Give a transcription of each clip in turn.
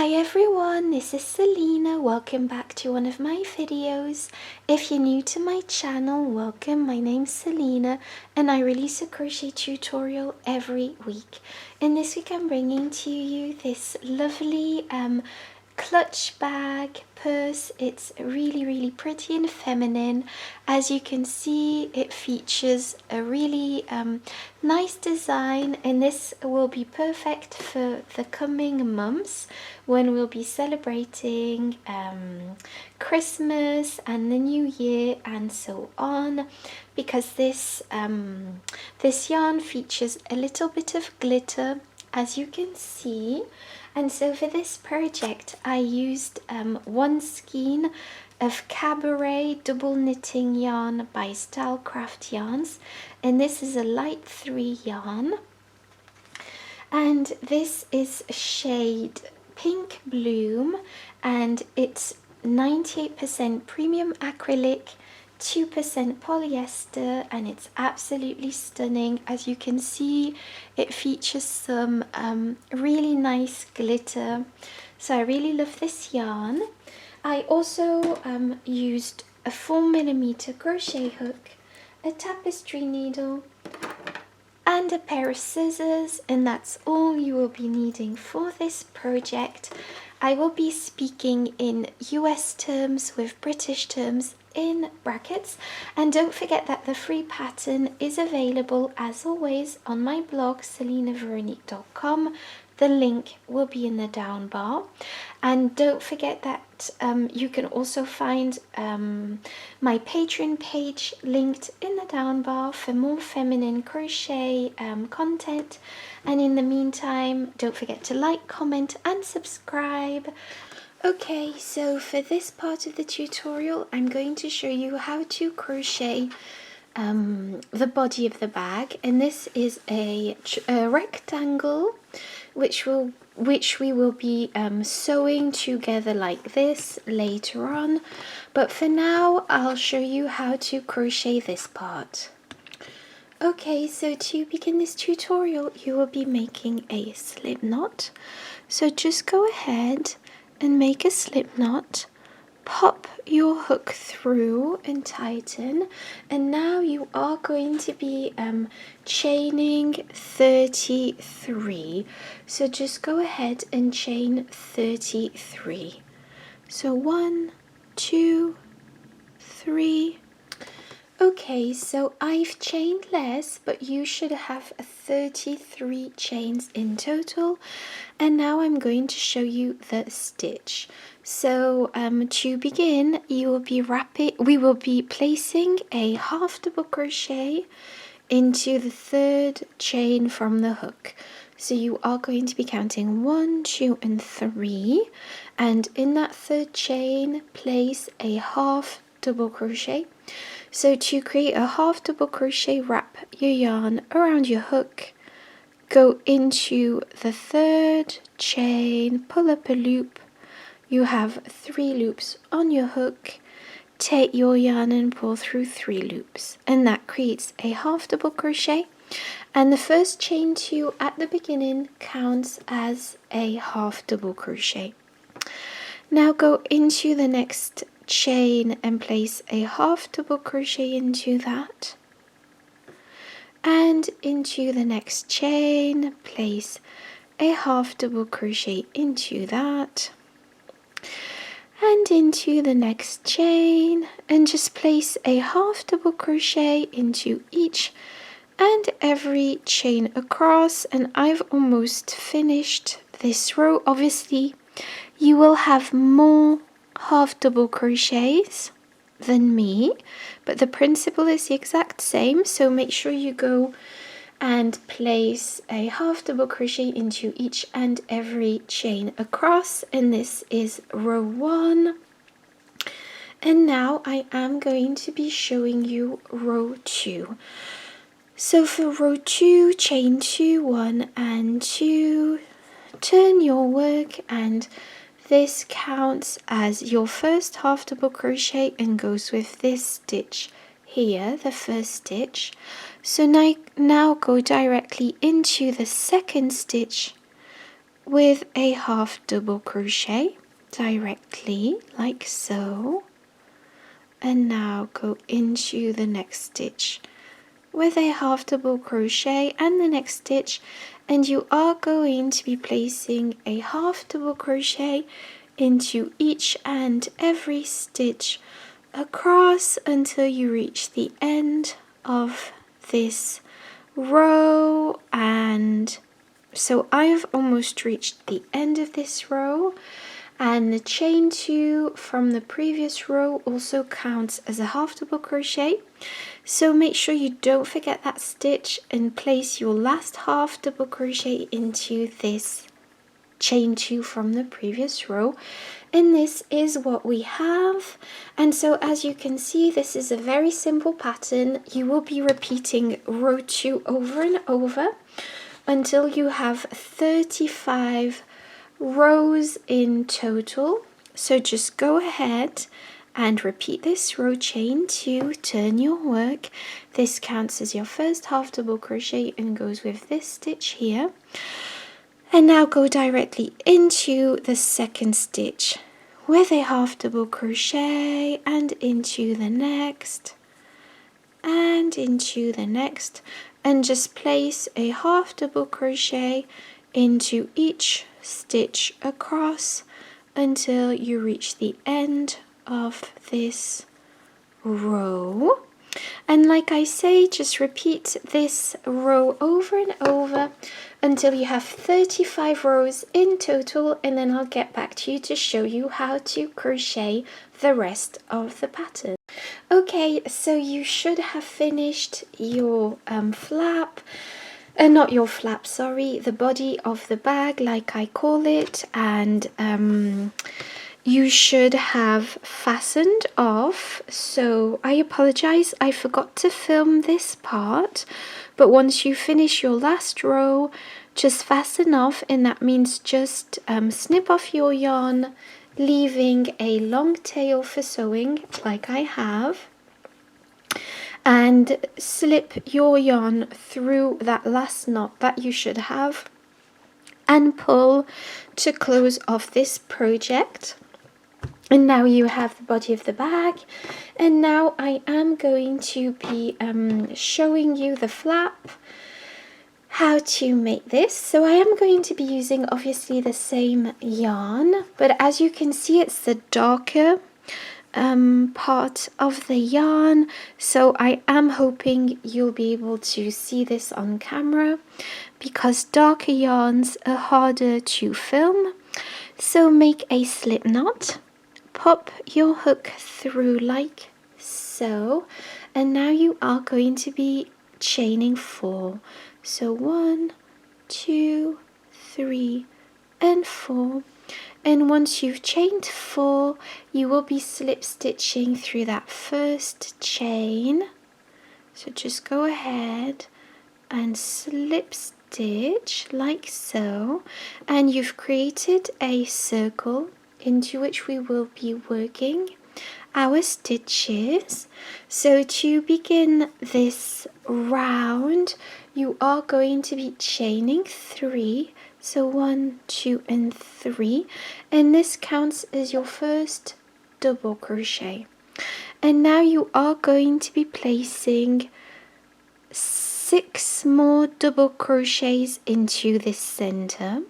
Hi everyone, this is Selina. Welcome back to one of my videos. If you're new to my channel, welcome. My name's Selina and I release a crochet tutorial every week. And this week I'm bringing to you this lovely clutch bag purse. It's really pretty and feminine. As you can see, it features a really nice design, and this will be perfect for the coming months when we'll be celebrating Christmas and the New Year and so on, because this yarn features a little bit of glitter, as you can see. And so for this project I used one skein of Cabaret double knitting yarn by Stylecraft yarns, and this is a light 3 yarn, and this is shade Pink Bloom, and it's 98% premium acrylic, 2% polyester, and it's absolutely stunning. As you can see, it features some really nice glitter, so I really love this yarn. I also used a 4mm crochet hook, a tapestry needle, and a pair of scissors, and that's all you will be needing for this project. I will be speaking in US terms with British terms in brackets, and don't forget that the free pattern is available as always on my blog selinaveronique.com. The link will be in the down bar, and don't forget that you can also find my Patreon page linked in the down bar for more feminine crochet content. And in the meantime, don't forget to like, comment and subscribe. Okay, so for this part of the tutorial I'm going to show you how to crochet the body of the bag, and this is a rectangle which we will be sewing together like this later on, but for now I'll show you how to crochet this part. Okay, so to begin this tutorial you will be making a slip knot, so just go ahead and make a slip knot, pop your hook through and tighten, and now you are going to be chaining 33. So just go ahead and chain 33. So 1, 2, 3. Okay, so I've chained less, but you should have 33 chains in total. And now I'm going to show you the stitch. So to begin, we will be placing a half double crochet into the 3rd chain from the hook. So you are going to be counting 1, 2 and 3, and in that 3rd chain place a half double crochet. So to create a half double crochet, wrap your yarn around your hook, go into the 3rd chain, pull up a loop. You have 3 loops on your hook, take your yarn and pull through 3 loops, and that creates a half double crochet, and the first chain 2 at the beginning counts as a half double crochet. Now go into the next chain and place a half double crochet into that, and into the next chain place a half double crochet into that, and into the next chain, and just place a half double crochet into each and every chain across. And I've almost finished this row. Obviously you will have more half double crochets than me, but the principle is the exact same, so make sure you go and place a half double crochet into each and every chain across, and this is row 1. And now I am going to be showing you row 2. So for row 2, chain 2, 1 and 2, turn your work, and this counts as your first half double crochet and goes with this stitch here, the first stitch. So now go directly into the second stitch with a half double crochet directly like so, and now go into the next stitch with a half double crochet and the next stitch, and you are going to be placing a half double crochet into each and every stitch across until you reach the end of this row. And so I've almost reached the end of this row, and the chain 2 from the previous row also counts as a half double crochet, so make sure you don't forget that stitch and place your last half double crochet into this chain 2 from the previous row. And this is what we have. And so as you can see, this is a very simple pattern. You will be repeating row 2 over and over until you have 35 rows in total. So just go ahead and repeat this row, chain 2, turn your work. This counts as your first half double crochet and goes with this stitch here. And now go directly into the second stitch with a half double crochet and into the next and into the next, and just place a half double crochet into each stitch across until you reach the end of this row. And like I say, just repeat this row over and over until you have 35 rows in total, and then I'll get back to you to show you how to crochet the rest of the pattern. Okay, so you should have finished your flap. Not your flap, sorry, the body of the bag, like I call it, and you should have fastened off. So I apologize, I forgot to film this part, but once you finish your last row, just fasten off, and that means just snip off your yarn, leaving a long tail for sewing like I have, and slip your yarn through that last knot that you should have and pull to close off this project. And now you have the body of the bag, and now I am going to be showing you the flap, how to make this. So I am going to be using obviously the same yarn, but as you can see, it's the darker part of the yarn, so I am hoping you'll be able to see this on camera because darker yarns are harder to film. So make a slip knot, pop your hook through like so, and now you are going to be chaining 4. So 1, 2, 3 and 4. And once you've chained 4, you will be slip stitching through that first chain. So just go ahead and slip stitch like so, and you've created a circle into which we will be working our stitches. So to begin this round, you are going to be chaining 3. So 1, 2 and 3, and this counts as your first double crochet. And now you are going to be placing 6 more double crochets into this center.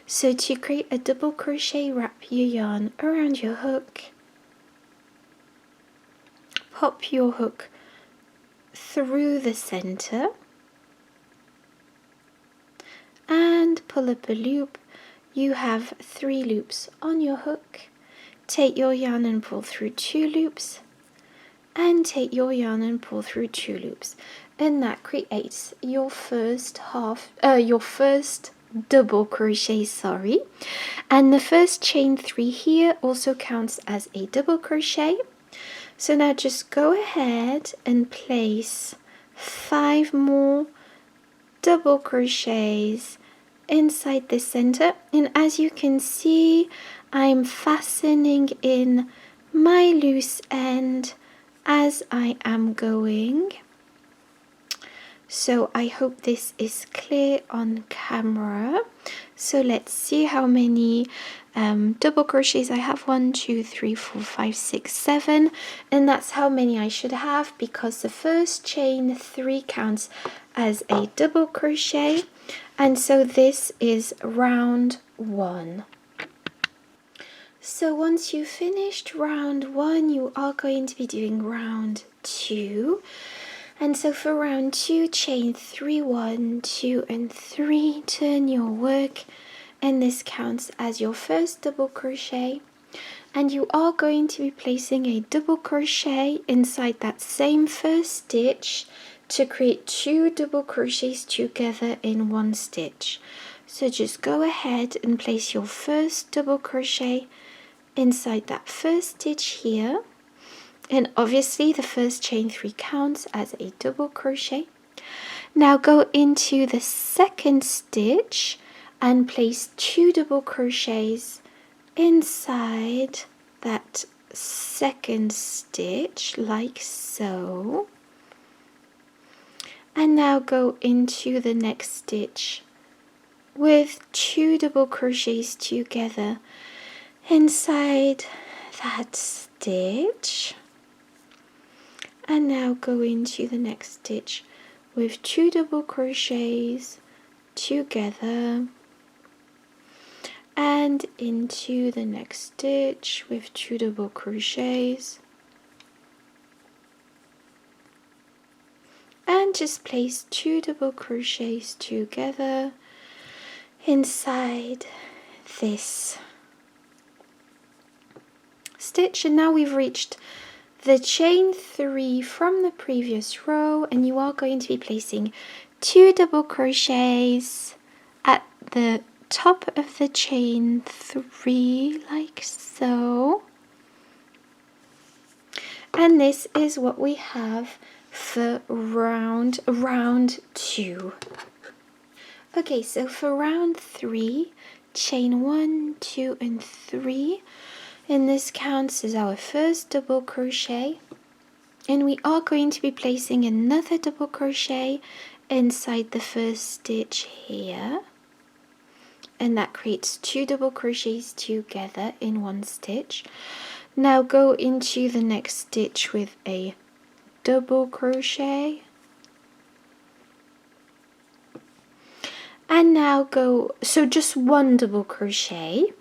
So to create a double crochet, wrap your yarn around your hook, pop your hook through the center and pull up a loop. You have 3 loops on your hook. Take your yarn and pull through 2 loops, and take your yarn and pull through 2 loops, and that creates your first double crochet, sorry. And the first chain 3 here also counts as a double crochet. So now just go ahead and place 5 more double crochets inside the center, and as you can see, I'm fastening in my loose end as I am going. So I hope this is clear on camera. So let's see how many double crochets I have. 1, 2, 3, 4, 5, 6, 7, and that's how many I should have, because the first chain 3 counts as a double crochet, and so this is round 1. So once you've finished round 1, you are going to be doing round 2. And so for round 2, chain 3, 1, 2, and 3, turn your work, and this counts as your first double crochet. And you are going to be placing a double crochet inside that same first stitch to create 2 double crochets together in 1 stitch. So just go ahead and place your first double crochet inside that first stitch here. And obviously the first chain 3 counts as a double crochet. Now go into the second stitch and place 2 double crochets inside that second stitch, like so. And now go into the next stitch with 2 double crochets together inside that stitch. And now go into the next stitch with 2 double crochets together, and into the next stitch with 2 double crochets, and just place 2 double crochets together inside this stitch. And now we've reached the chain 3 from the previous row, and you are going to be placing 2 double crochets at the top of the chain 3, like so. And this is what we have for round 2. Okay, so for round 3, chain 1, 2, and 3. And this counts as our first double crochet, and we are going to be placing another double crochet inside the first stitch here, and that creates 2 double crochets together in 1 stitch. Now go into the next stitch with a double crochet, and now go, so just 1 double crochet.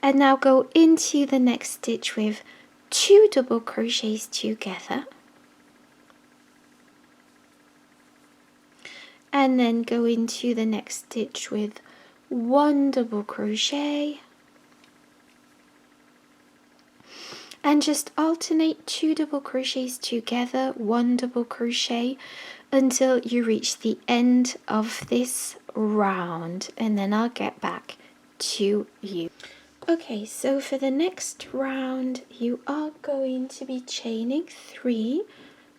And now go into the next stitch with 2 double crochets together, and then go into the next stitch with 1 double crochet, and just alternate 2 double crochets together, 1 double crochet, until you reach the end of this round, and then I'll get back to you. Okay, so for the next round, you are going to be chaining 3,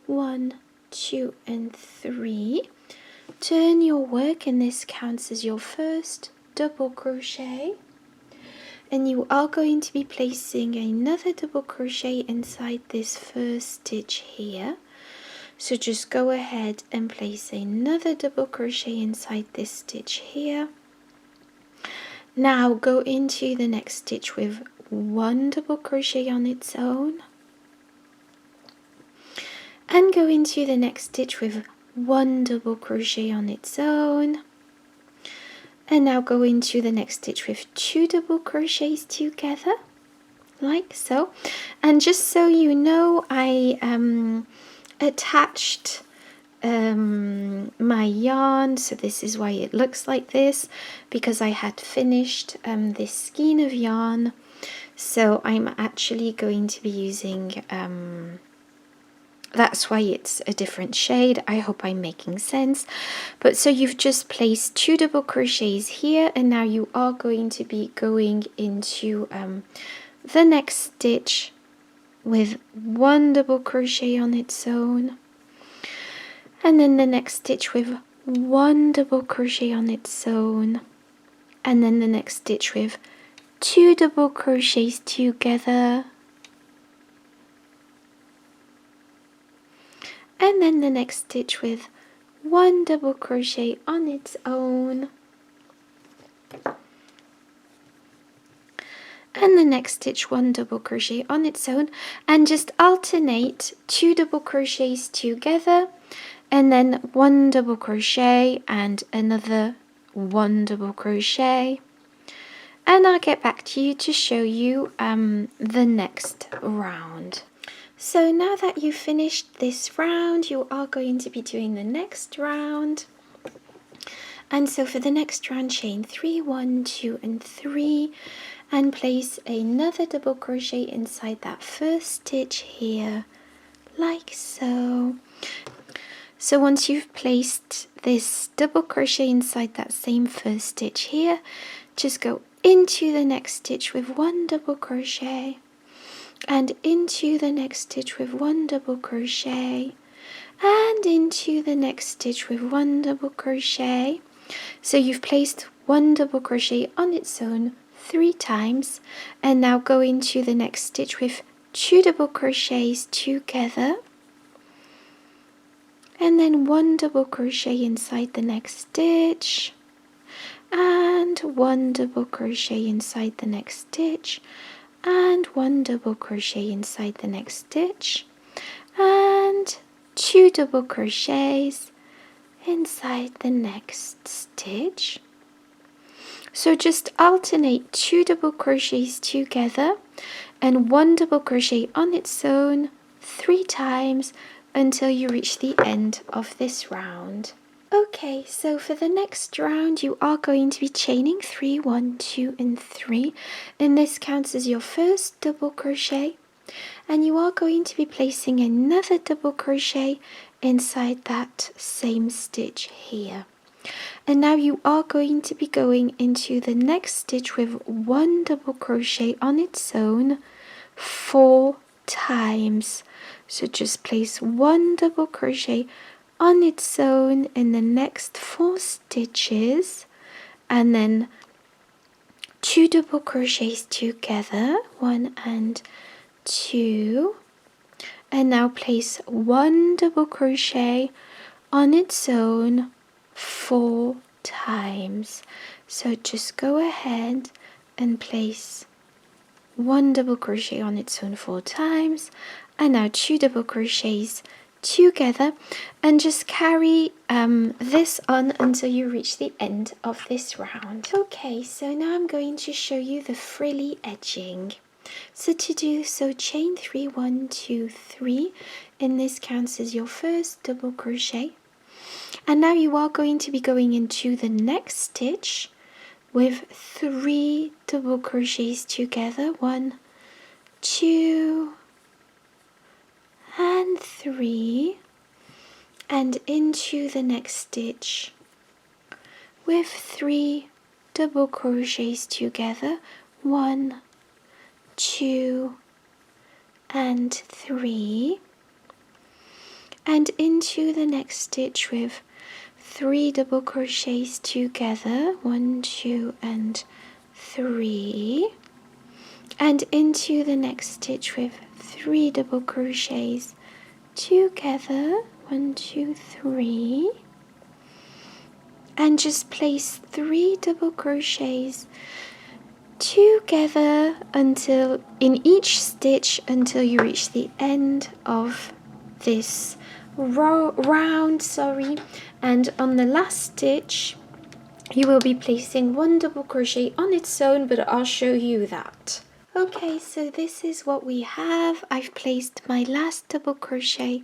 1, 2, and 3. Turn your work, and this counts as your first double crochet. And you are going to be placing another double crochet inside this first stitch here. So just go ahead and place another double crochet inside this stitch here. Now go into the next stitch with 1 double crochet on its own, and go into the next stitch with 1 double crochet on its own, and now go into the next stitch with 2 double crochets together, like so. And just so you know, I attached my yarn, so this is why it looks like this, because I had finished this skein of yarn. So I'm actually going to be using that's why it's a different shade. I hope I'm making sense. But so you've just placed 2 double crochets here, and now you are going to be going into the next stitch with 1 double crochet on its own, and then the next stitch with 1 double crochet on its own, and then the next stitch with 2 double crochets together, and then the next stitch with 1 double crochet on its own, and the next stitch 1 double crochet on its own, and just alternate 2 double crochets together, and then 1 double crochet and another 1 double crochet, and I'll get back to you to show you the next round. So now that you've finished this round, you are going to be doing the next round. And so for the next round, chain 3, 1, 2 and 3, and place another double crochet inside that first stitch here, like so. So once you've placed this double crochet inside that same first stitch here, just go into the next stitch with 1 double crochet, and into the next stitch with 1 double crochet, and into the next stitch with 1 double crochet. So you've placed 1 double crochet on its own 3 times, and now go into the next stitch with 2 double crochets together, and then 1 double crochet inside the next stitch, and 1 double crochet inside the next stitch, and 1 double crochet inside the next stitch, and 2 double crochets inside the next stitch. So just alternate 2 double crochets together and 1 double crochet on its own 3 times until you reach the end of this round. Okay, so for the next round you are going to be chaining 3, 1, 2 and 3, and this counts as your first double crochet, and you are going to be placing another double crochet inside that same stitch here. And now you are going to be going into the next stitch with 1 double crochet on its own 4 times. So just place 1 double crochet on its own in the next 4 stitches, and then 2 double crochets together, 1 and 2, and now place 1 double crochet on its own 4 times. So just go ahead and place 1 double crochet on its own 4 times, and now 2 double crochets together, and just carry this on until you reach the end of this round. Okay, so now I'm going to show you the frilly edging. So to do so, chain 3, 1, 2, 3, and this counts as your first double crochet, and now you are going to be going into the next stitch with 3 double crochets together, 1, 2 and 3, and into the next stitch with 3 double crochets together, 1, 2 and 3, and into the next stitch with 3 double crochets together, 1, 2 and 3, and into the next stitch with 3 double crochets together, 1, 2, 3, and just place 3 double crochets together until in each stitch until you reach the end of this round, and on the last stitch you will be placing 1 double crochet on its own, but I'll show you that. Okay, so this is what we have. I've placed my last double crochet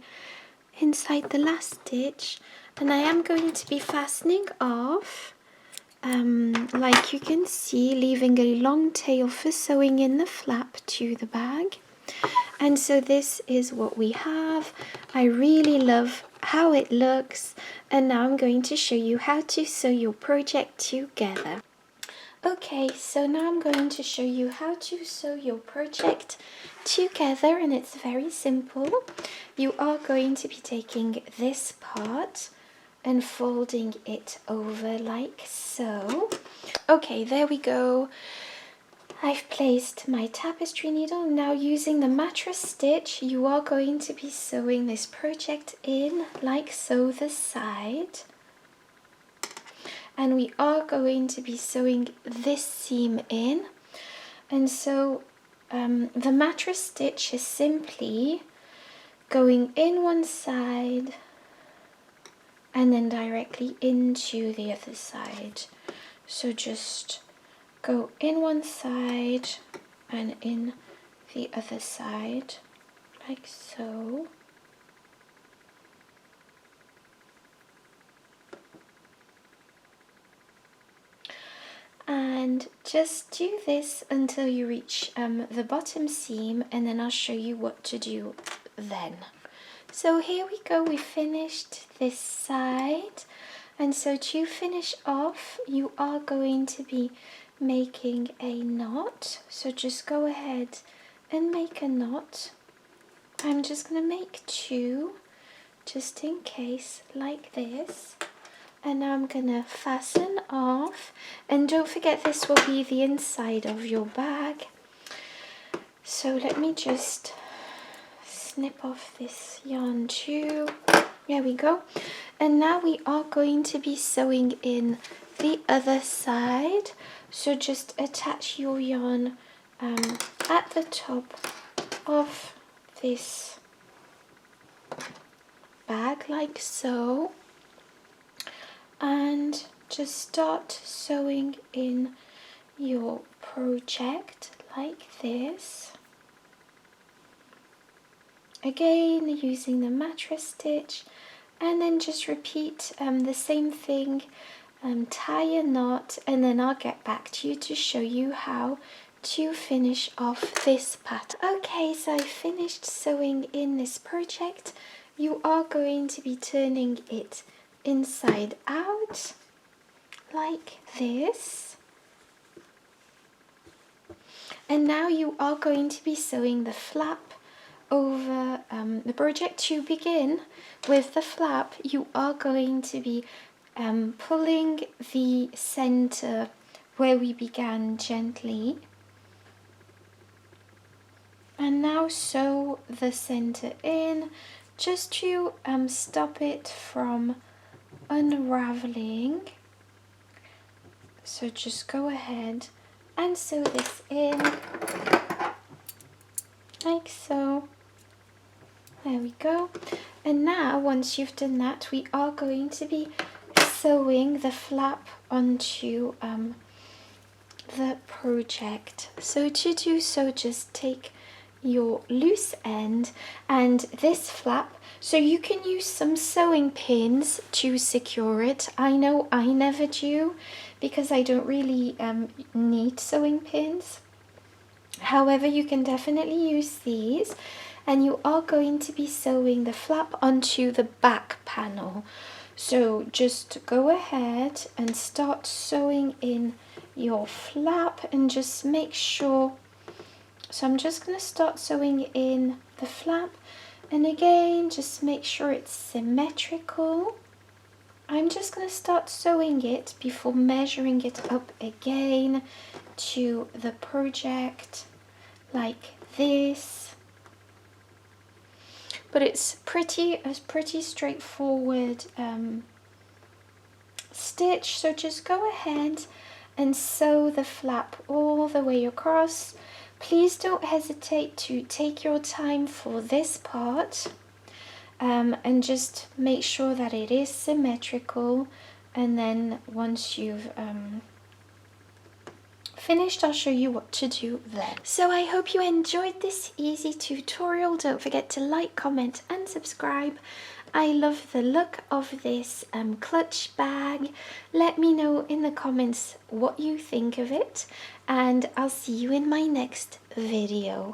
inside the last stitch, and I am going to be fastening off like you can see, leaving a long tail for sewing in the flap to the bag. And so this is what we have. I really love how it looks, and now I'm going to show you how to sew your project together. Okay, so now I'm going to show you how to sew your project together, and it's very simple. You are going to be taking this part and folding it over like so. Okay, there we go. I've placed my tapestry needle. Now using the mattress stitch, you are going to be sewing this project in like so, the side. And we are going to be sewing this seam in. And so the mattress stitch is simply going in one side and then directly into the other side. So just go in one side and in the other side, like so. And just do this until you reach the bottom seam, and then I'll show you what to do then. So here we go, we finished this side. And so to finish off, you are going to be making a knot. So just go ahead and make a knot. I'm just going to make 2 just in case, like this. And now I'm going to fasten off, and don't forget this will be the inside of your bag. So let me just snip off this yarn too. There we go. And now we are going to be sewing in the other side. So just attach your yarn at the top of this bag like so. And just start sewing in your project like this. Again, using the mattress stitch, and then just repeat the same thing, tie a knot, and then I'll get back to you to show you how to finish off this pattern. Okay, so I finished sewing in this project. You are going to be turning it inside out like this, and now you are going to be sewing the flap over the project. To begin with the flap, you are going to be pulling the center where we began gently, and now sew the center in just to stop it from unraveling. So just go ahead and sew this in like so. There we go. And now once you've done that, we are going to be sewing the flap onto the project. So to do so, just take your loose end and this flap. So you can use some sewing pins to secure it. I know I never do because I don't really need sewing pins. However, you can definitely use these, and you are going to be sewing the flap onto the back panel. So just go ahead and start sewing in your flap and just make sure. So I'm just going to start sewing in the flap, and again just make sure it's symmetrical. I'm just going to start sewing it before measuring it up again to the project like this. But it's a pretty straightforward stitch, so just go ahead and sew the flap all the way across. Please don't hesitate to take your time for this part, and just make sure that it is symmetrical, and then once you've finished, I'll show you what to do then. So I hope you enjoyed this easy tutorial. Don't forget to like, comment and subscribe. I love the look of this clutch bag. Let me know in the comments what you think of it, and I'll see you in my next video.